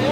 Hello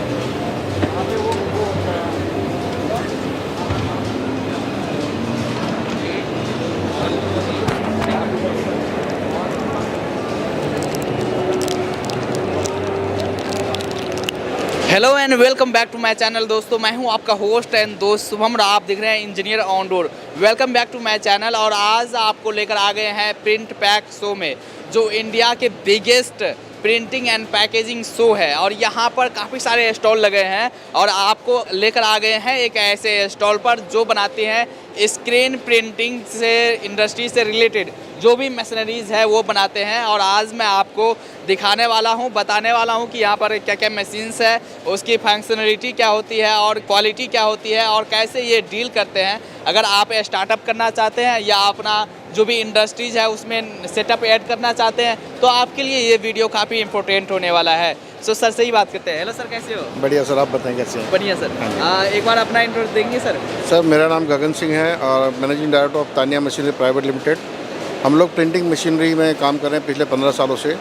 and welcome back to my channel. दोस्तों मैं हूं आपका होस्ट एंड दोस्त शुभम और आप देख रहे हैं engineer on door. Welcome back to my channel. और आज आपको लेकर आ गए हैं प्रिंट पैक शो में, जो इंडिया के biggest printing and packaging show है। और यहाँ पर काफ़ी सारे स्टॉल लगे हैं और आपको लेकर आ गए हैं एक ऐसे स्टॉल पर जो बनाते हैं स्क्रीन प्रिंटिंग से इंडस्ट्री से रिलेटेड जो भी मशीनरीज़ है वो बनाते हैं। और आज मैं आपको दिखाने वाला हूँ, बताने वाला हूँ कि यहाँ पर क्या क्या मशीन्स है, उसकी फंक्शनलिटी क्या होती है और क्वालिटी क्या होती है और कैसे ये डील करते हैं। अगर आप स्टार्टअप करना चाहते हैं या अपना जो भी इंडस्ट्रीज़ है उसमें सेटअप ऐड करना चाहते हैं तो आपके लिए ये वीडियो काफ़ी इंपॉर्टेंट होने वाला है। सो सर से ही बात करते हैं। हेलो सर, कैसे हो? बढ़िया सर, आप बताएं कैसे हैं? बढ़िया सर। एक बार अपना इंट्रो देंगे सर? सर मेरा नाम गगन सिंह है और managing director of Tania machinery private limited. हम लोग प्रिंटिंग मशीनरी में काम कर रहे हैं पिछले 15 सालों से।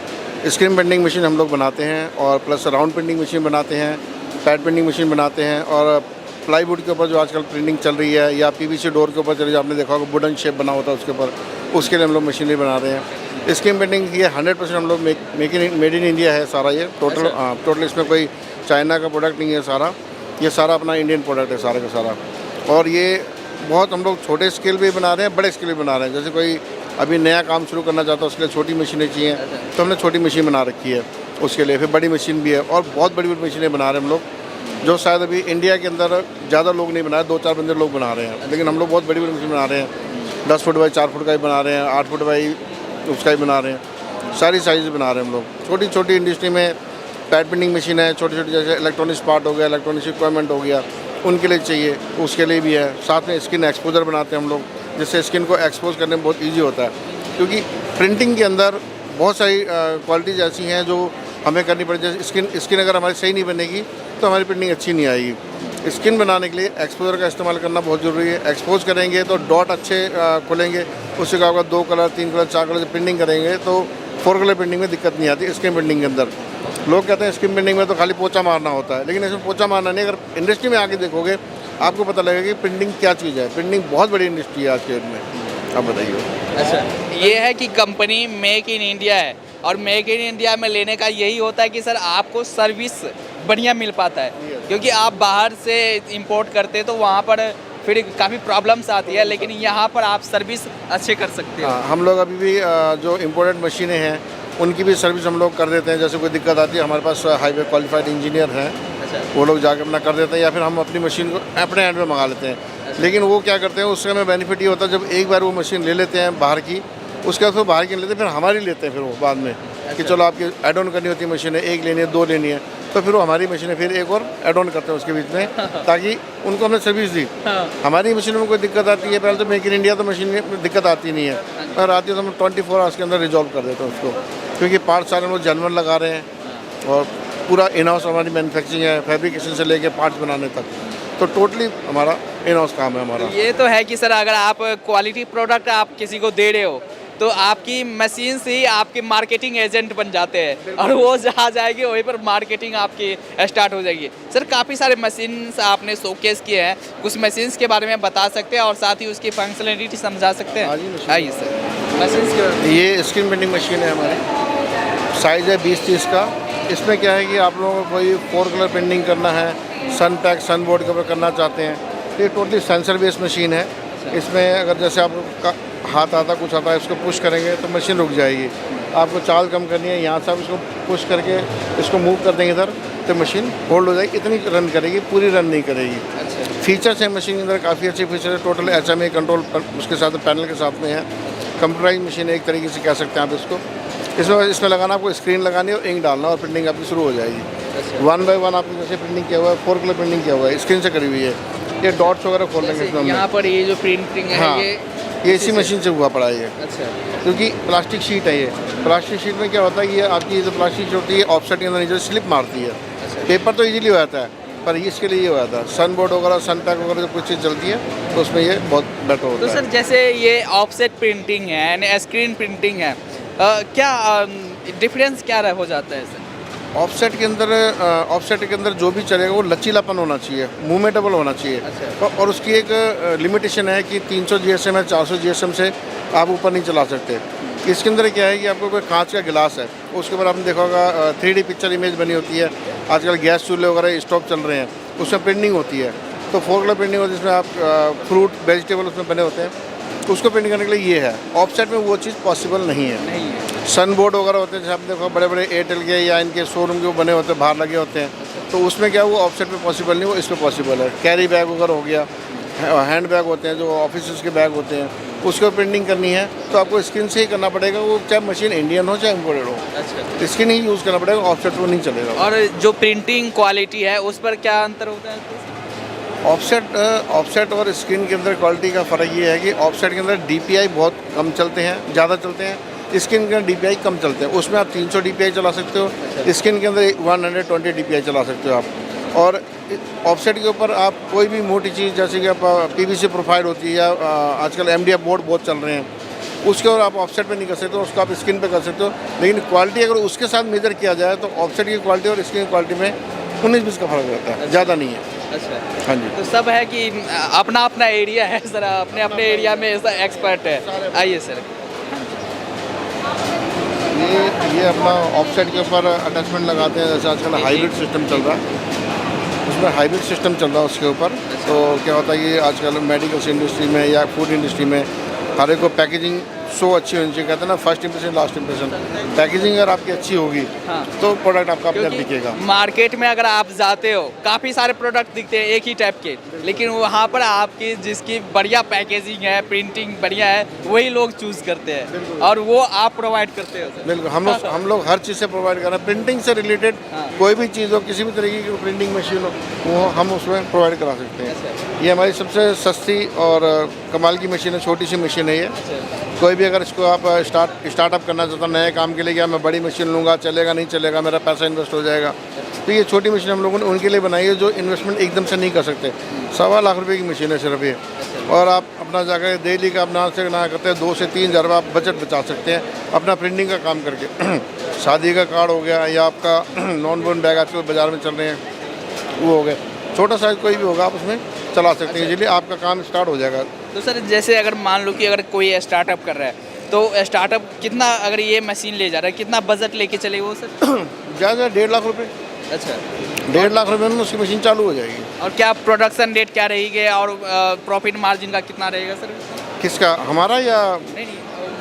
स्क्रीन प्रिंटिंग मशीन हम लोग बनाते हैं और प्लस राउंड प्रिंटिंग मशीन बनाते हैं, पैड प्रिंटिंग मशीन बनाते हैं और प्लाईवुड के ऊपर जो आजकल प्रिंटिंग चल रही है या पीवीसी डोर के ऊपर चल रही है, आपने देखा होगा वुडन शेप बना होता है उसके ऊपर, उसके लिए हम लोग मशीनरी बना रहे हैं। स्क्रीन प्रिंटिंग ये 100% हम लोग मेड इन इंडिया है सारा। ये टोटल इसमें कोई चाइना का प्रोडक्ट नहीं है सारा, ये सारा अपना इंडियन प्रोडक्ट है सारा का सारा। और ये बहुत हम लोग छोटे स्केल भी बना रहे हैं, बड़े स्केल भी बना रहे हैं। जैसे कोई अभी नया काम शुरू करना चाहता है उसके लिए छोटी मशीनें चाहिए तो हमने छोटी मशीन बना रखी है उसके लिए। फिर बड़ी मशीन भी है और बहुत बड़ी बड़ी मशीनें बना रहे हैं हम लोग, जो शायद अभी इंडिया के अंदर ज़्यादा लोग नहीं बना रहे, 2-4 बंदे लोग बना रहे हैं। लेकिन हम लोग बहुत बड़ी बड़ी मशीन बना रहे हैं। 10 फुट बाई 4 फुट का भी बना रहे हैं, 8 फुट बाई उसका भी बना रहे हैं, सारी साइज़ बना रहे हैं हम लोग। छोटी छोटी इंडस्ट्री में पैड प्रिंटिंग मशीन है, छोटी छोटी जैसे इलेक्ट्रॉनिक्स पार्ट हो गया, इलेक्ट्रॉनिक्स इक्विपमेंट हो गया, उनके लिए चाहिए, उसके लिए भी है। साथ में स्किन एक्सपोजर बनाते हैं हम लोग, जिससे स्किन को एक्सपोज करने में बहुत ईजी होता है। क्योंकि प्रिंटिंग के अंदर बहुत सारी क्वालिटीज़ ऐसी हैं जो हमें करनी पड़ती है। जैसे स्किन अगर हमारी सही नहीं बनेगी तो हमारी प्रिंटिंग अच्छी नहीं आएगी। स्किन बनाने के लिए एक्सपोजर का इस्तेमाल करना बहुत ज़रूरी है। एक्सपोज करेंगे तो डॉट अच्छे खुलेंगे, उससे क्या होगा 2 कलर 3 कलर 4 कलर से प्रिंटिंग करेंगे तो 4 कलर प्रिंटिंग में दिक्कत नहीं आती। स्क्रीन प्रिंटिंग के अंदर लोग कहते हैं स्क्रीन प्रिंटिंग में तो खाली पोचा मारना होता है, लेकिन इसमें पोचा मारना नहीं। अगर इंडस्ट्री में आके देखोगे आपको पता लगेगा कि प्रिंटिंग क्या चीज़ है। प्रिंटिंग बहुत बड़ी इंडस्ट्री है आज के डेट में। आप बताइए। अच्छा, ये है कि कंपनी मेक इन इंडिया है और मेक इन इंडिया में लेने का यही होता है कि सर आपको सर्विस बढ़िया मिल पाता है। क्योंकि आप बाहर से इंपोर्ट करते हैं तो वहाँ पर फिर काफ़ी प्रॉब्लम्स आती है, लेकिन यहाँ पर आप सर्विस अच्छे कर सकते हैं। हम लोग अभी भी जो इम्पोर्टेड मशीनें हैं उनकी भी सर्विस हम लोग कर देते हैं। जैसे कोई दिक्कत आती है, हमारे पास हाईवे क्वालिफाइड इंजीनियर हैं, वो लोग जाकर अपना कर देते हैं या फिर हम अपनी मशीन को अपने हैंड में मंगा लेते हैं। लेकिन वो क्या करते हैं, उससे हमें बेनिफिट ये होता है जब एक बार वो मशीन ले लेते हैं बाहर की, उसके बाद वो बाहर की लेते हैं, फिर हमारी लेते हैं फिर वो बाद में कि चलो आपकी ऐड ऑन करनी होती है मशीनें, 1 लेनी है 2 लेनी है, तो फिर वो हमारी मशीनें फिर एक और ऐड ऑन करते हैं उसके बीच में, ताकि उनको हमने सर्विस दी। हमारी मशीनों में कोई दिक्कत आती है, पहले तो मेक इन इंडिया तो मशीन में दिक्कत आती नहीं है, और आती है तो हम 24 आवर्स के अंदर रिजॉल्व कर देते हैं उसको। क्योंकि पार्ट्स सारे हम लोग जेन्युइन लगा रहे हैं और पूरा इन हाउस हमारी मैन्युफैक्चरिंग है, फैब्रिकेशन से लेके पार्ट्स बनाने तक, तो टोटली हमारा इन हाउस काम है हमारा। ये तो है कि सर अगर आप क्वालिटी प्रोडक्ट आप किसी को दे रहे हो तो आपकी मशीन से ही आपके मार्केटिंग एजेंट बन जाते हैं और वो जहाँ जाएगी वहीं पर मार्केटिंग आपकी स्टार्ट हो जाएगी। सर काफ़ी सारे मशीन्स आपने शोकेस किए हैं, कुछ मशीन्स के बारे में बता सकते हैं और साथ ही उसकी फंक्शनलिटी समझा सकते हैं? आइए सर, मशीन्स के। ये स्क्रीन प्रिंटिंग मशीन है हमारी, साइज़ है 20-30 का। इसमें क्या है कि आप लोगों को कोई 4 कलर प्रिंटिंग करना है, सन पैक सन बोर्ड के ऊपर करना चाहते हैं, तो ये टोटली सेंसर बेस्ड मशीन है। इसमें अगर जैसे आपका हाथ आता कुछ आता है, इसको पुश करेंगे तो मशीन रुक जाएगी। आपको चाल कम करनी है, यहाँ से आप इसको पुश करके इसको मूव कर देंगे इधर तो मशीन होल्ड हो जाएगी, इतनी रन करेगी, पूरी रन नहीं करेगी। अच्छा। फीचर्स हैं मशीन के अंदर, काफ़ी अच्छे फीचर है। टोटल HMI कंट्रोल उसके साथ पैनल के साथ में है। कंप्यूटराइज मशीन एक तरीके से कह सकते हैं आप इसको। इसमें लगाना, आपको स्क्रीन लगानी है और इंक डालना और प्रिंटिंग आपकी शुरू हो जाएगी। अच्छा। 1 बाय 1 आपने जैसे प्रिंटिंग किया हुआ है, 4 कलर प्रिंटिंग किया हुआ है, स्क्रीन से करी हुई है। ये डॉट्स वगैरह खोल लेंगे इसमें। यहाँ पर ये जो प्रिंटिंग है, हाँ, ये इसी मशीन से हुआ पड़ा है ये। अच्छा। क्योंकि प्लास्टिक शीट है ये। प्लास्टिक शीट में क्या होता है कि ये आपकी जो प्लास्टिक शीट होती है ऑफसेट के अंदर नीचे स्लिप मारती है। अच्छा। पेपर तो इजीली हो जाता है, पर इसके लिए ये हो जाता है। सन बोर्ड वगैरह, सन पैक वगैरह जब कुछ चीज़ चलती है तो उसमें ये बहुत बेटर होता है। तो सर जैसे ये ऑफसेट प्रिंटिंग है, स्क्रीन प्रिंटिंग है, क्या डिफरेंस क्या हो जाता है सर? ऑफसेट के अंदर जो भी चलेगा वो लचीलापन होना चाहिए, मूवमेंटेबल होना चाहिए। अच्छा। और उसकी एक लिमिटेशन है कि 300 जीएसएम है, 400 जीएसएम से आप ऊपर नहीं चला सकते। इसके अंदर क्या है कि आपको कोई कांच का गिलास है, उसके ऊपर आपने देखा होगा 3D पिक्चर इमेज बनी होती है। आजकल गैस चूल्हे वगैरह स्टोव चल रहे हैं, उसमें प्रिंटिंग होती है, तो 4 कलर प्रिंटिंग होती है, जिसमें आप फ्रूट वेजिटेबल उसमें बने होते हैं, उसको प्रिंट करने के लिए ये है। ऑफसेट में वो चीज़ पॉसिबल नहीं है। सन बोर्ड वगैरह होते हैं, जैसे आप देखो बड़े बड़े एयरटेल के या इनके शोरूम के वो बने होते हैं, बाहर लगे होते हैं, तो उसमें क्या वो ऑफसेट में पॉसिबल नहीं, वो इसमें पॉसिबल है। कैरी बैग वगैरह हो गया, हैंड बैग होते हैं जो ऑफिस के बैग होते हैं, उसको प्रिंटिंग करनी है तो आपको स्क्रीन से ही करना पड़ेगा, वो चाहे मशीन इंडियन हो चाहे इम्पोर्टेड हो। अच्छा। स्क्रीन ही यूज़ करना पड़ेगा, ऑफसेट वो नहीं चलेगा। और जो प्रिंटिंग क्वालिटी है उस पर क्या अंतर होता है? ऑफसेट और स्क्रीन के अंदर क्वालिटी का फ़र्क ये है कि ऑफसेट के अंदर DPI बहुत कम चलते हैं, ज़्यादा चलते हैं। स्क्रीन के अंदर DPI कम चलते हैं, उसमें आप 300 DPI चला सकते हो, स्क्रीन के अंदर 120 DPI चला सकते हो आप। और ऑफसेट के ऊपर आप कोई भी मोटी चीज़ जैसे कि आप PVC प्रोफाइल होती है या आजकल MDF बोर्ड बहुत चल रहे हैं, उसके और आप ऑफसेट पे नहीं कर सकते हो, उसको आप स्क्रीन पे कर सकते हो। लेकिन क्वालिटी अगर उसके साथ मेजर किया जाए तो ऑफसेट की क्वालिटी और स्क्रीन की क्वालिटी में 19-20 का फ़र्क रहता है, ज़्यादा नहीं है। अच्छा। हाँ जी। तो सब है कि अपना अपना एरिया है सर, अपने अपने एरिया में ऐसा एक्सपर्ट है। आइए सर। ये अपना ऑफसेट के ऊपर अटैचमेंट लगाते हैं, जैसे आजकल हाइब्रिड सिस्टम चल रहा है, उसमें हाइब्रिड सिस्टम चल रहा है उसके ऊपर। तो क्या होता है कि आजकल मेडिकल्स इंडस्ट्री में या फूड इंडस्ट्री में हर एक को पैकेजिंग सो अच्छी होनी चाहिए। कहते हैं ना first impression last impression, packaging अगर आपकी अच्छी होगी हाँ। तो प्रोडक्ट आपका अपने आप क्योंकि दिखेगा। मार्केट में अगर आप जाते हो काफ़ी सारे प्रोडक्ट दिखते हैं एक ही टाइप के, लेकिन वहाँ पर आपकी जिसकी बढ़िया पैकेजिंग है, प्रिंटिंग बढ़िया है, वही लोग चूज़ करते हैं और वो आप प्रोवाइड करते हो सर। बिल्कुल, हम लोग हर चीज़ से प्रोवाइड कर रहे हैं। प्रिंटिंग से रिलेटेड हाँ। कोई भी चीज़ हो, किसी भी तरीके की प्रिंटिंग मशीन हो, वो हम उसमें प्रोवाइड करा सकते हैं। अच्छा। ये हमारी सबसे सस्ती और कमाल की मशीन है, छोटी सी मशीन है ये। अच्छा। कोई भी अगर इसको आप स्टार्टअप करना चाहता है नए काम के लिए, क्या मैं बड़ी मशीन लूँगा, चलेगा नहीं चलेगा, मेरा पैसा इन्वेस्ट हो जाएगा, तो ये छोटी मशीन हम लोगों ने उनके लिए बनाई है जो इन्वेस्टमेंट एकदम से नहीं कर सकते। 1.25 लाख रुपए की मशीन है सिर्फ ये, और आप अपना जाकर डेली का अपना से ना करते हैं 2 से 3 हज़ार आप बजट बचा सकते हैं अपना प्रिंटिंग का काम करके। शादी का कार्ड हो गया या आपका नॉन बोर्न बैग आजकल बाज़ार में चल रहे हैं, वो हो गए, छोटा साइज कोई भी होगा आप उसमें चला सकते हैं, इसलिए आपका काम स्टार्ट हो जाएगा। तो सर जैसे अगर मान लो कि अगर कोई स्टार्टअप कर रहा है तो स्टार्टअप कितना, अगर ये मशीन ले जा रहा है कितना बजट लेके चले वो सर? ज़्यादा 1.5 लाख रुपये। अच्छा। 1.5 लाख रुपये में उसकी मशीन चालू हो जाएगी। और क्या प्रोडक्शन रेट क्या रहेगी और प्रॉफिट मार्जिन का कितना रहेगा सर? किसका, हमारा या नहीं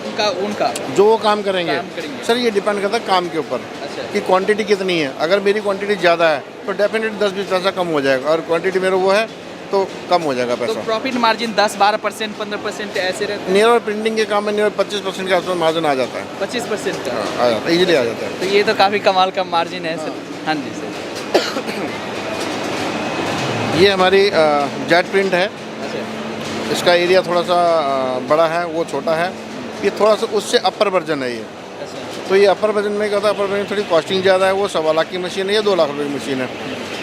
उनका उनका जो वो काम करेंगे? काम करेंगे। सर ये डिपेंड करता है काम के ऊपर अच्छा। कि क्वांटिटी कितनी है। अगर मेरी क्वांटिटी ज़्यादा है तो डेफिनेटली 10-20 पैसा कम हो जाएगा, और क्वांटिटी मेरा वो है तो कम हो जाएगा तो पैसा। प्रॉफिट मार्जिन 10-12%, 15% ऐसे रहते हैं? नियर और प्रिंटिंग के काम में नियर 25% के आसपास मार्जिन आ जाता है। 25% का? आ जाता है, इजीली आ जाता है। तो ये तो काफ़ी कमाल का मार्जिन है सर। हाँ जी सर। ये हमारी जेट प्रिंट है, अच्छा। इसका एरिया थोड़ा सा बड़ा है, वो छोटा है। ये थोड़ा सा उससे अपर वर्जन है ये। अच्छा। तो ये अपर वर्जन में क्या होता है, अपर वर्जन में थोड़ी कॉस्टिंग ज़्यादा है, वो 1.25 लाख की मशीन है, ये 2 लाख रुपये की मशीन है,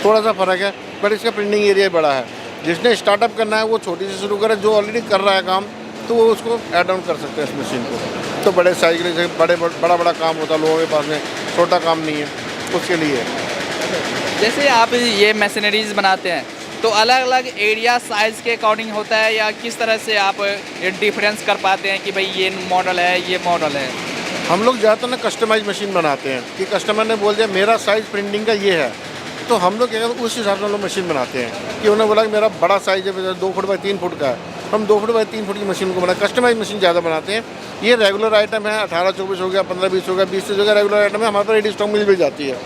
थोड़ा सा फ़र्क है, बट इसका प्रिंटिंग एरिया बड़ा है। जिसने स्टार्टअप करना है वो छोटी से शुरू करे, जो ऑलरेडी कर रहा है काम तो वो उसको ऐड ऑन कर सकते हैं इस मशीन को। तो बड़े साइज के लिए बड़ा काम होता है लोगों के पास में, छोटा काम नहीं है, उसके लिए। जैसे आप ये मशीनरीज बनाते हैं तो अलग अलग एरिया साइज़ के अकॉर्डिंग होता है, या किस तरह से आप डिफरेंस कर पाते हैं कि भाई ये मॉडल है ये मॉडल है? हम लोग ज़्यादातर ना कस्टमाइज मशीन बनाते हैं कि कस्टमर ने बोल दिया मेरा साइज़ प्रिंटिंग का ये है, तो हम लोग क्या करते हैं उस हिसाब से हम लोग मशीन बनाते हैं। कि उन्होंने बोला कि मेरा बड़ा साइज़ है 2 फुट बाई 3 फुट का है, हम 2 फुट बाई 3 फुट की मशीन को बनाते, कस्टमाइज मशीन ज़्यादा बनाते हैं। ये रेगुलर आइटम है, 18-24 हो गया, 15-20 हो गया, 20 हो गया, रेगुलर आइटम है, हमारे पास रेडी स्टॉक मिल भी जाती है।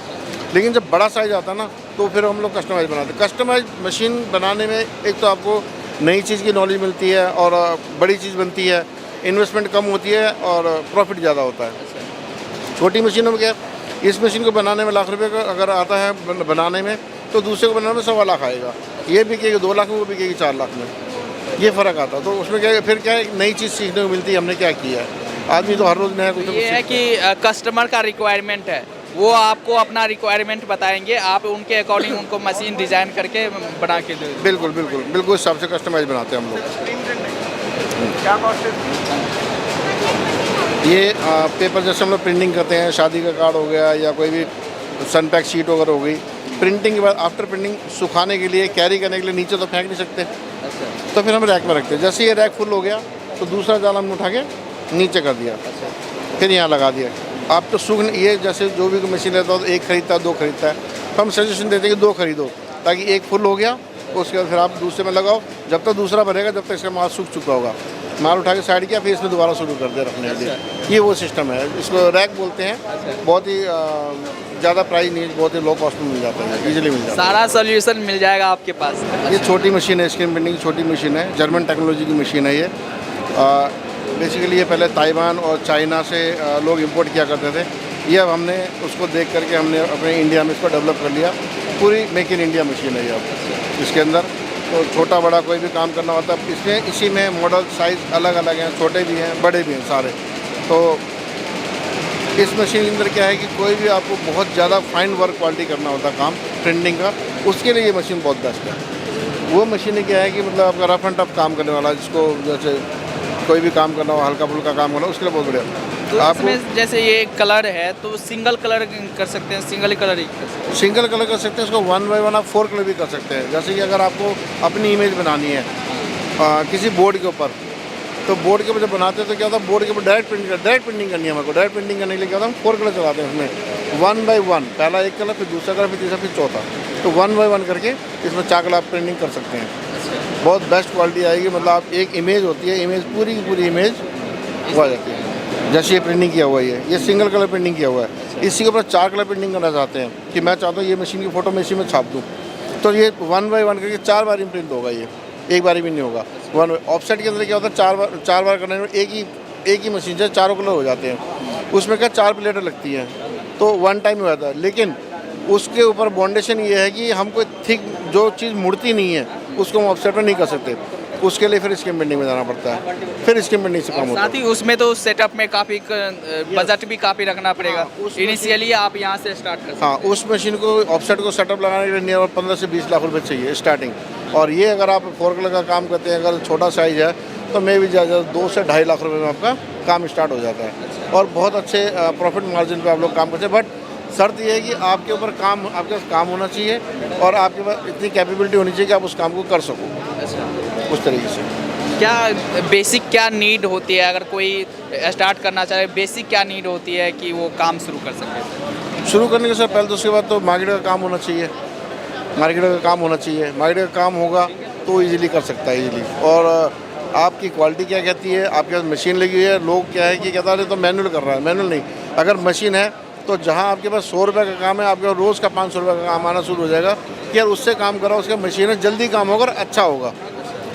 लेकिन जब बड़ा साइज़ आता है ना तो फिर हम लोग कस्टमाइज बनाते हैं। कस्टमाइज मशीन बनाने में एक तो आपको नई चीज़ की नॉलेज मिलती है और बड़ी चीज़ बनती है, इन्वेस्टमेंट कम होती है और प्रॉफिट ज़्यादा होता है। छोटी मशीनों में क्या, इस मशीन को बनाने में 1 लाख रुपये का अगर आता है बनाने में, तो दूसरे को बनाने में 1.25 लाख आएगा। ये बिकेगी 2 लाख में, वो बिकेगी 4 लाख में, ये फ़र्क आता है। तो उसमें क्या है, फिर क्या है, नई चीज़ सीखने को मिलती है हमने क्या किया है। आदमी तो हर रोज़ नया कुछ ये है कि कस्टमर का रिक्वायरमेंट है, वो आपको अपना रिक्वायरमेंट बताएंगे, आप उनके अकॉर्डिंग उनको मशीन डिज़ाइन करके बना के दे। बिल्कुल बिल्कुल बिल्कुल इस हिसाब से कस्टमाइज बनाते हैं हम लोग। क्या कॉस्ट है? ये पेपर जैसे हम लोग प्रिंटिंग करते हैं, शादी का कार्ड हो गया या कोई भी सन पैक शीट वगैरह हो गई। प्रिंटिंग के बाद आफ्टर प्रिंटिंग सुखाने के लिए, कैरी करने के लिए नीचे तो फेंक नहीं सकते, अच्छा तो फिर हम रैक में रखते हैं। जैसे ये रैक फुल हो गया तो दूसरा जाल हमने उठा के नीचे कर दिया, फिर यहाँ लगा दिया। आप तो सूख, ये जैसे जो भी मशीन लेता हो तो एक खरीदता है, दो खरीदता है, तो हम सजेशन देते हैं कि दो खरीदो, ताकि एक फुल हो गया उसके बाद फिर आप दूसरे में लगाओ, जब तक दूसरा भरेगा जब तक इसका माल सूख चुका होगा, माल उठा के साइड किया, फिर इसमें दोबारा शुरू कर दे रखने के लिए। ये वो सिस्टम है, इसको रैक बोलते हैं। बहुत ही ज़्यादा प्राइस नहीं है, बहुत ही लो कॉस्ट में मिल जाता है, ईजिली मिल जाता सारा सोल्यूशन मिल जाएगा आपके पास। है। ये छोटी मशीन है, स्क्रीन प्रिंटिंग की छोटी मशीन है, जर्मन टेक्नोलॉजी की मशीन है ये। बेसिकली ये पहले ताइवान और चाइना से लोग इंपोर्ट किया करते थे, ये अब हमने उसको देख करके हमने अपने इंडिया में इसको डेवलप कर लिया। पूरी मेक इन इंडिया मशीन है ये अब। इसके अंदर तो छोटा बड़ा कोई भी काम करना होता है इसमें, इसी में मॉडल साइज़ अलग अलग हैं, छोटे भी हैं बड़े भी हैं सारे। तो इस मशीन के अंदर क्या है कि कोई भी आपको बहुत ज़्यादा फाइन वर्क क्वालिटी करना होता है काम प्रिंटिंग का, उसके लिए ये मशीन बहुत बेस्ट है। वो मशीन क्या है कि मतलब आपका रफ एंड टफ काम करने वाला, जिसको जैसे कोई भी काम करना हो, हल्का फुल्का काम करना हो, उसके लिए बहुत बढ़िया। तो इसमें जैसे ये कलर है तो सिंगल कलर कर सकते हैं, सिंगल कलर ही कर सकते हैं। सिंगल कलर कर सकते हैं, इसको 1 बाय 1 आप 4 कलर भी कर सकते हैं। जैसे कि अगर आपको अपनी इमेज बनानी है किसी बोर्ड के ऊपर, तो बोर्ड के ऊपर जब बनाते हैं तो क्या होता है, बोर्ड के ऊपर डायरेक्ट प्रिंटिंग करनी है हमारे को। डायरेक्ट प्रिंटिंग करने के लिए क्या होता है, हम 4 कलर चलाते हैं उसमें 1 बाय 1, पहला एक कलर, फिर दूसरा कलर, फिर तीसरा, फिर चौथा, तो 1 बाय 1 करके इसमें 4 कलर आप प्रिंटिंग कर सकते हैं। बहुत बेस्ट क्वालिटी आएगी, मतलब आप एक इमेज होती है, इमेज पूरी की पूरी इमेज वो आ जाती है। जैसे ये प्रिंटिंग किया हुआ है, ये सिंगल कलर प्रिंटिंग किया हुआ है। इसी के ऊपर 4 कलर प्रिंटिंग करना चाहते हैं कि मैं चाहता हूँ ये मशीन की फ़ोटो मैं इसी में छाप दूँ, तो ये 1 बाय 1 करके 4 बार प्रिंट होगा, ये एक बार भी नहीं होगा। ऑफसेट के अंदर क्या होता है, 4 बार करने में एक ही मशीन से 4 कलर हो जाते हैं। उसमें क्या 4 प्लेटें लगती हैं, तो 1 टाइम हो जाता है। लेकिन उसके ऊपर बाउंडेशन ये है कि हमको थिक जो चीज़ मुड़ती नहीं है उसको हम ऑफसेट में नहीं कर सकते, उसके लिए फिर स्क्रीन प्रिंटिंग में जाना पड़ता है, फिर स्क्रीन प्रिंटिंग से काम होता है। साथ ही उसमें तो सेटअप में काफ़ी बजट भी काफ़ी रखना पड़ेगा। इनिशियली आप यहाँ से स्टार्ट कर सकते हैं। हाँ, उस मशीन को ऑफसेट को सेटअप लगाने के लिए नियर 15 से 20 लाख रुपए चाहिए स्टार्टिंग। और ये अगर आप 4 कलर का काम करते हैं, अगर छोटा साइज़ है तो मे भी 2 से 2.5 लाख रुपए में आपका काम स्टार्ट हो जाता है, और बहुत अच्छे प्रॉफिट मार्जिन पे आप लोग काम करते हैं। बट शर्त ये है कि आपके ऊपर काम, आपके पास काम होना चाहिए और आपके पास इतनी कैपेबिलिटी होनी चाहिए कि आप उस काम को कर सको उस तरीके से। क्या बेसिक क्या नीड होती है अगर कोई स्टार्ट करना चाहे, बेसिक क्या नीड होती है कि वो काम शुरू कर सके? शुरू करने के साथ पहले तो उसके बाद तो मार्केट का काम होना चाहिए, मार्केट का काम होना चाहिए। मार्केट का काम होगा तो इजीली कर सकता है, इजीली। और आपकी क्वालिटी क्या कहती है, आपके पास मशीन लगी हुई है, लोग क्या है कि कहता है तो मैनुअल कर रहा है, मैनुअल नहीं। अगर मशीन है तो जहाँ आपके पास 100 रुपये का काम है, आपके पास रोज़ का 500 रुपये का काम आना शुरू हो जाएगा कि यार उससे काम करो, उसका मशीन है, जल्दी काम होगा और अच्छा होगा।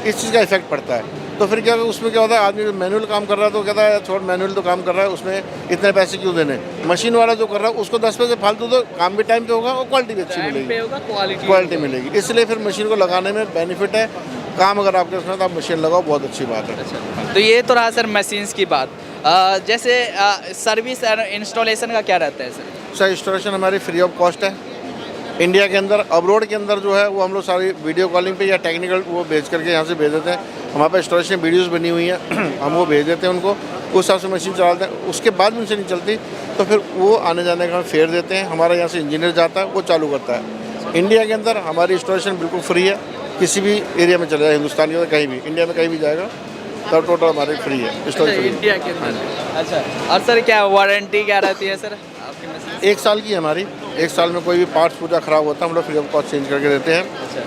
इस चीज़ का इफेक्ट पड़ता है। तो फिर क्या, उसमें क्या होता है, आदमी मैनुअल काम कर रहा है तो कहता है छोड़, मैनुअल तो काम कर रहा है, उसमें इतने पैसे क्यों देने। मशीन वाला जो कर रहा है उसको 10 पैसे फालतू, तो काम भी टाइम पे होगा और क्वालिटी भी अच्छी मिलेगी, क्वालिटी मिलेगी। इसलिए फिर मशीन को लगाने में बेनिफिट है। काम अगर आपके उसमें तो आप मशीन लगाओ, बहुत अच्छी बात है। तो ये तो रहा सर मशीन्स की बात। जैसे सर्विस और इंस्टॉलेशन का क्या रहता है सर? इंस्टॉलेशन हमारी फ्री ऑफ कॉस्ट है इंडिया के अंदर। अब्रोड के अंदर जो है वो हम लोग सारी वीडियो कॉलिंग पे या टेक्निकल वो भेज करके यहाँ से भेज देते हैं। हमारे पास इंस्टॉलेशन वीडियोस बनी हुई हैं हम वो भेज देते हैं उनको, उस हिसाब से मशीन चलाते हैं। उसके बाद भी उनसे नहीं चलती तो फिर वो आने जाने का फेयर देते हैं, हमारा यहाँ से इंजीनियर जाता है, वो चालू करता है। इंडिया के अंदर हमारी इंस्टॉलेशन बिल्कुल फ्री है, किसी भी एरिया में चले जाए, हिंदुस्तान के अंदर कहीं भी, इंडिया में कहीं भी जाएगा तब टोटल हमारी फ्री है इंस्टॉलेशन इंडिया के अंदर। अच्छा, और सर क्या वारंटी क्या रहती है सर आपकी मशीन? 1 साल की है हमारी। 1 साल में कोई भी पार्ट्स पूरा ख़राब होता है हम लोग फ्री ऑफ कॉस्ट चेंज करके देते हैं। अच्छा,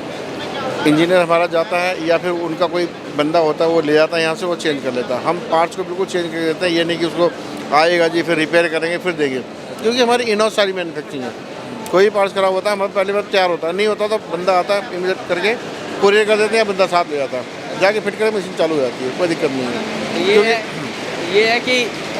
इंजीनियर हमारा जाता है या फिर उनका कोई बंदा होता है वो ले जाता है यहाँ से, वो चेंज कर लेता है। हम पार्ट्स को बिल्कुल चेंज कर देते हैं, ये नहीं कि उसको आएगा जी फिर रिपेयर करेंगे फिर देंगे, क्योंकि हमारी इन-हाउस सारी मैन्युफैक्चरिंग है। कोई पार्ट्स ख़राब होता है हमारे पहले बार तैयार होता है, नहीं होता तो बंदा आता है इमीडिएट करके कुरियर कर देते हैं, बंदा साथ ले जाता है, जाके फिट करके मशीन चालू हो जाती है, कोई दिक्कत नहीं है। ये है कि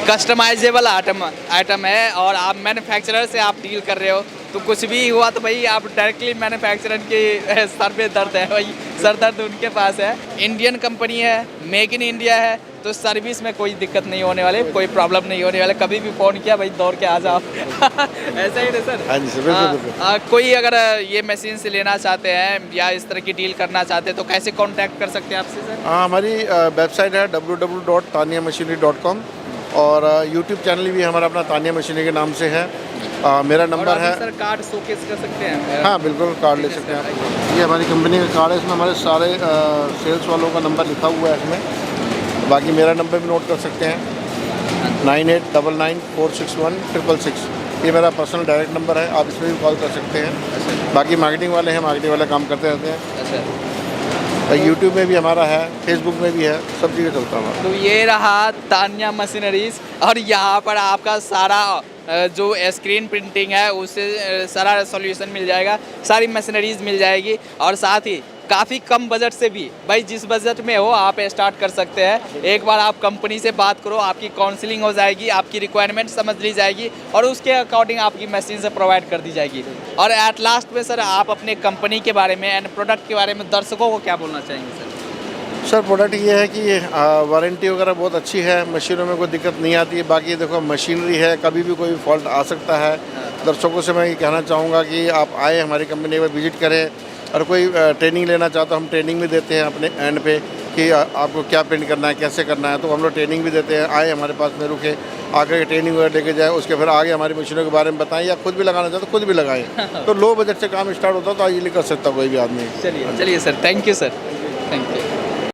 कस्टमाइजेबल आइटम है और आप मैन्युफैक्चरर से आप डील कर रहे हो, तो कुछ भी हुआ तो भाई आप डायरेक्टली मैन्युफैक्चरर के सर पे दर्द है, भाई सर दर्द उनके पास है। इंडियन कंपनी है, मेक इन इंडिया है, तो सर्विस में कोई दिक्कत नहीं होने वाले, कोई प्रॉब्लम नहीं होने वाले। कभी भी फ़ोन किया भाई दौड़ के आ जाओ ऐसा ही ना सर? हाँ जी सर, बिल्कुल। कोई अगर ये मशीन से लेना चाहते हैं या इस तरह की डील करना चाहते हैं तो कैसे कांटेक्ट कर सकते हैं आपसे सर? हाँ, हमारी वेबसाइट है www.taniamachinery.com और यूट्यूब चैनल भी हमारा अपना तानिया मशीनरी के नाम से है। मेरा और नंबर अभी है। सर कार्ड शोकेस कर सकते हैं? हाँ बिल्कुल, कार्ड ले सकते हैं आप। ये हमारी कंपनी का कार्ड है, इसमें हमारे सारे सेल्स वालों का नंबर लिखा हुआ है इसमें। बाकी मेरा नंबर भी नोट कर सकते हैं, 9899461666। ये मेरा पर्सनल डायरेक्ट नंबर है, आप इसमें भी कॉल कर सकते हैं। बाकी मार्केटिंग वाले हैं, मार्केटिंग वाले काम करते रहते हैं। अच्छा, यूट्यूब में भी हमारा है, फेसबुक में भी है, सब जगह चलता है हमारा। तो ये रहा तान्या मशीनरीज, और यहाँ पर आपका सारा जो स्क्रीन प्रिंटिंग है उससे सारा सॉल्यूशन मिल जाएगा, सारी मशीनरीज मिल जाएगी। और साथ ही काफ़ी कम बजट से भी, भाई जिस बजट में हो आप स्टार्ट कर सकते हैं। एक बार आप कंपनी से बात करो, आपकी काउंसलिंग हो जाएगी, आपकी रिक्वायरमेंट समझ ली जाएगी और उसके अकॉर्डिंग आपकी मशीन से प्रोवाइड कर दी जाएगी। और एट लास्ट में सर आप अपने कंपनी के बारे में एंड प्रोडक्ट के बारे में दर्शकों को क्या बोलना चाहेंगे सर? सर प्रोडक्ट ये है कि वारंटी वगैरह बहुत अच्छी है, मशीनों में कोई दिक्कत नहीं आती है। बाकी देखो मशीनरी है, कभी भी कोई फॉल्ट आ सकता है। दर्शकों से मैं ये कहना चाहूँगा कि आप आए हमारी कंपनी में विजिट करें, और कोई ट्रेनिंग लेना चाहता हम ट्रेनिंग भी देते हैं अपने एंड पे कि आपको क्या प्रिंट करना है, कैसे करना है, तो हम लोग ट्रेनिंग भी देते हैं। आए हमारे पास में रुके, आकर के ट्रेनिंग वगैरह लेके जाए, उसके फिर आगे हमारी मशीनों के बारे में बताएं, या खुद भी लगाना चाहते तो खुद भी लगाएं। तो लो बजट से काम स्टार्ट होता है तो इजीली कर सकता कोई भी आदमी। चलिए sir, thank you sir, thank you.